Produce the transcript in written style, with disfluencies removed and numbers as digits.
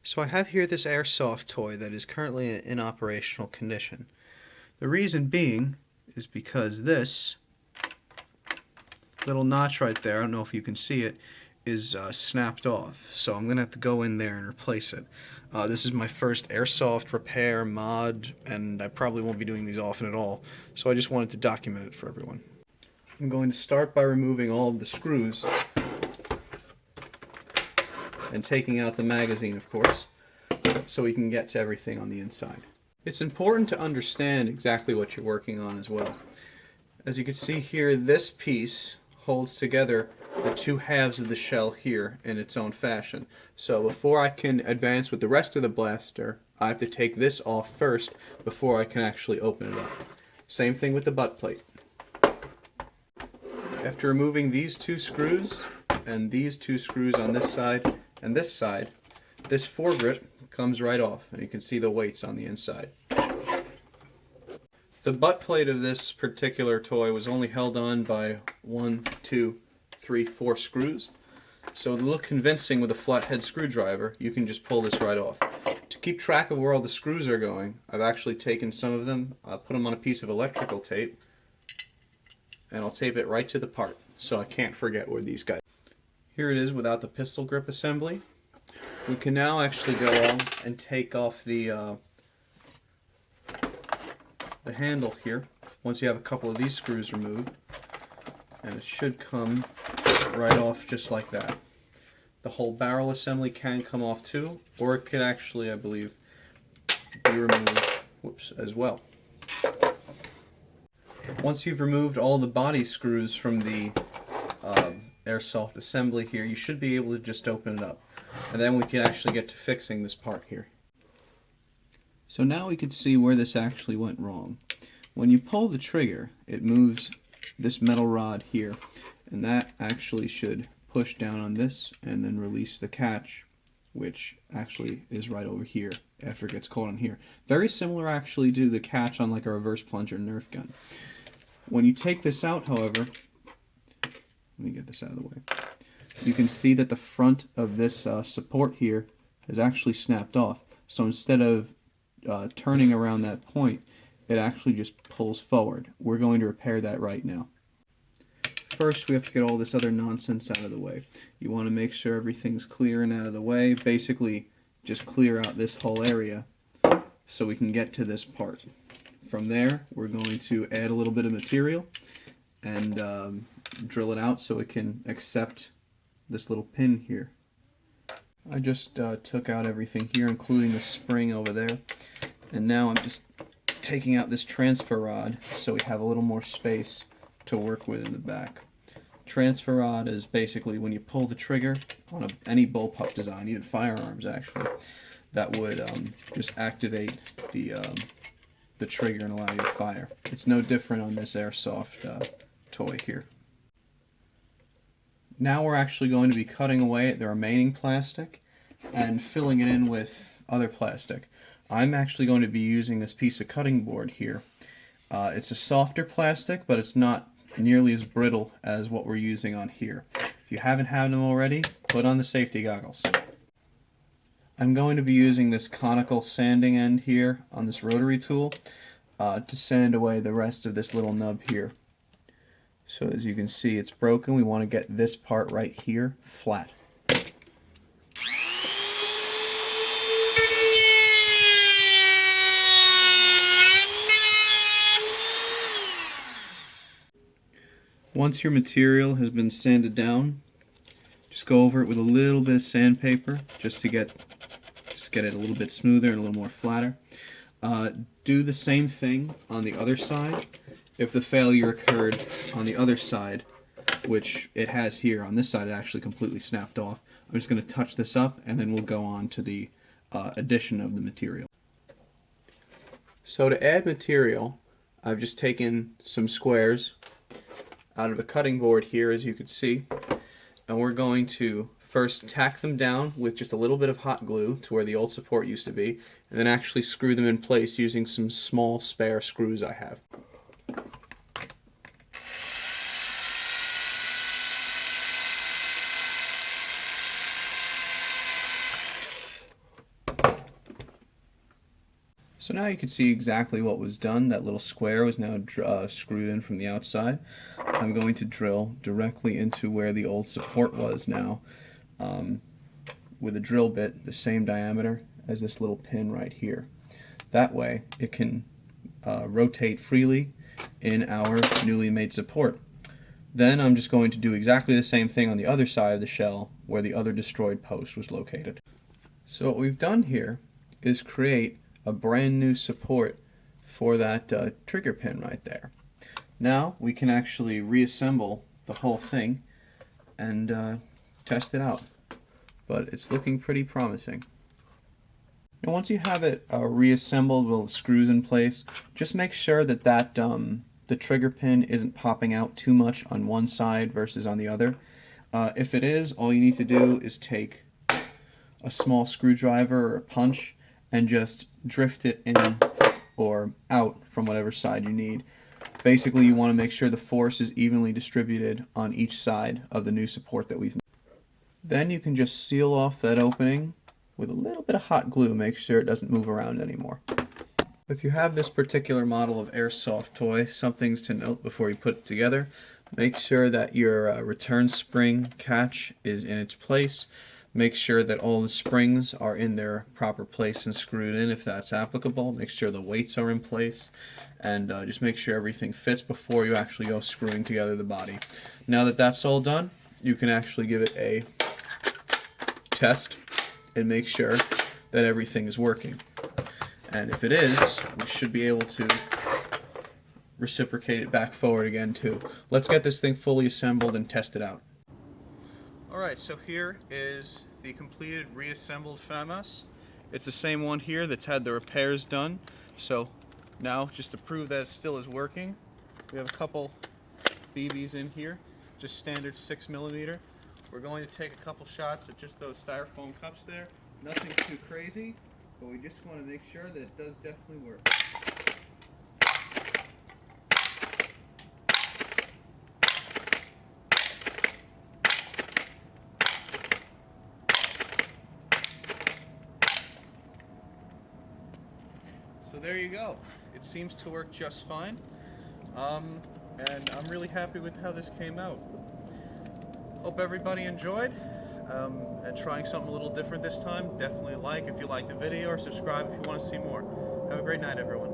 So I have here this Airsoft toy that is currently in operational condition. The reason being is because this little notch right there, I don't know if you can see it, is snapped off. So I'm going to have to go in there and replace it. This is my first Airsoft repair mod, and I probably won't be doing these often at all. So I just wanted to document it for everyone. I'm going to start by removing all of the screws and taking out the magazine, of course, so we can get to everything on the inside. It's important to understand exactly what you're working on as well. As you can see here, this piece holds together the two halves of the shell here in its own fashion. So before I can advance with the rest of the blaster, I have to take this off first before I can actually open it up. Same thing with the butt plate. After removing these two screws and these two screws on this side and this side, this foregrip comes right off, and you can see the weights on the inside. The butt plate of this particular toy was only held on by 1, 2, 3, 4 screws. So to look convincing with a flathead screwdriver, you can just pull this right off. To keep track of where all the screws are going, I've actually taken some of them, put them on a piece of electrical tape, and I'll tape it right to the part so I can't forget where these guys are. Here it is without the pistol grip assembly. We can now actually go on and take off the handle here once you have a couple of these screws removed, and it should come right off just like that. The whole barrel assembly can come off too, or it could actually, I believe, be removed as well. Once you've removed all the body screws from the Airsoft assembly here, you should be able to just open it up. And then we can actually get to fixing this part here. So now we can see where this actually went wrong. When you pull the trigger, it moves this metal rod here, and that actually should push down on this and then release the catch, which actually is right over here after it gets caught on here. Very similar actually to the catch on like a reverse plunger Nerf gun. When you take this out, however, let me get this out of the way. You can see that the front of this support here is actually snapped off. So instead of turning around that point, it actually just pulls forward. We're going to repair that right now. First, we have to get all this other nonsense out of the way. You want to make sure everything's clear and out of the way. Basically, just clear out this whole area so we can get to this part. From there, we're going to add a little bit of material and drill it out so it can accept this little pin here. I just took out everything here, including the spring over there, and now I'm just taking out this transfer rod so we have a little more space to work with in the back. Transfer rod is basically when you pull the trigger on any bullpup design, even firearms actually, that would just activate the trigger and allow you to fire. It's no different on this Airsoft toy here. Now we're actually going to be cutting away at the remaining plastic and filling it in with other plastic. I'm actually going to be using this piece of cutting board here. It's a softer plastic, but it's not nearly as brittle as what we're using on here. If you haven't had them already, put on the safety goggles. I'm going to be using this conical sanding end here on this rotary tool to sand away the rest of this little nub here. So as you can see, it's broken. We want to get this part right here flat. Once your material has been sanded down, just go over it with a little bit of sandpaper just to get it a little bit smoother and a little more flatter. Do the same thing on the other side. If the failure occurred on the other side, which it has here, on this side it actually completely snapped off, I'm just going to touch this up and then we'll go on to the addition of the material. So to add material, I've just taken some squares out of a cutting board here, as you can see, and we're going to first tack them down with just a little bit of hot glue to where the old support used to be, and then actually screw them in place using some small spare screws I have. So now you can see exactly what was done. That little square was now screwed in from the outside. I'm going to drill directly into where the old support was now, with a drill bit the same diameter as this little pin right here. That way it can rotate freely in our newly made support. Then I'm just going to do exactly the same thing on the other side of the shell where the other destroyed post was located. So what we've done here is create a brand new support for that trigger pin right there. Now we can actually reassemble the whole thing and test it out. But it's looking pretty promising. Now once you have it reassembled with the screws in place, just make sure that the trigger pin isn't popping out too much on one side versus on the other. If it is, all you need to do is take a small screwdriver or a punch and just drift it in or out from whatever side you need. Basically, you want to make sure the force is evenly distributed on each side of the new support that we've made. Then you can just seal off that opening with a little bit of hot glue, make sure it doesn't move around anymore. If you have this particular model of Airsoft toy, some things to note before you put it together. Make sure that your return spring catch is in its place. Make sure that all the springs are in their proper place and screwed in if that's applicable. Make sure the weights are in place. And just make sure everything fits before you actually go screwing together the body. Now that that's all done, you can actually give it a test and make sure that everything is working. And if it is, we should be able to reciprocate it back forward again too. Let's get this thing fully assembled and test it out. Alright, so here is the completed reassembled FAMAS. It's the same one here that's had the repairs done. So now, just to prove that it still is working, we have a couple BBs in here, just standard 6mm. We're going to take a couple shots at just those styrofoam cups there. Nothing too crazy, but we just want to make sure that it does definitely work. So there you go. It seems to work just fine, and I'm really happy with how this came out. Hope everybody enjoyed, and trying something a little different this time. Definitely like if you liked the video, or subscribe if you want to see more. Have a great night, everyone.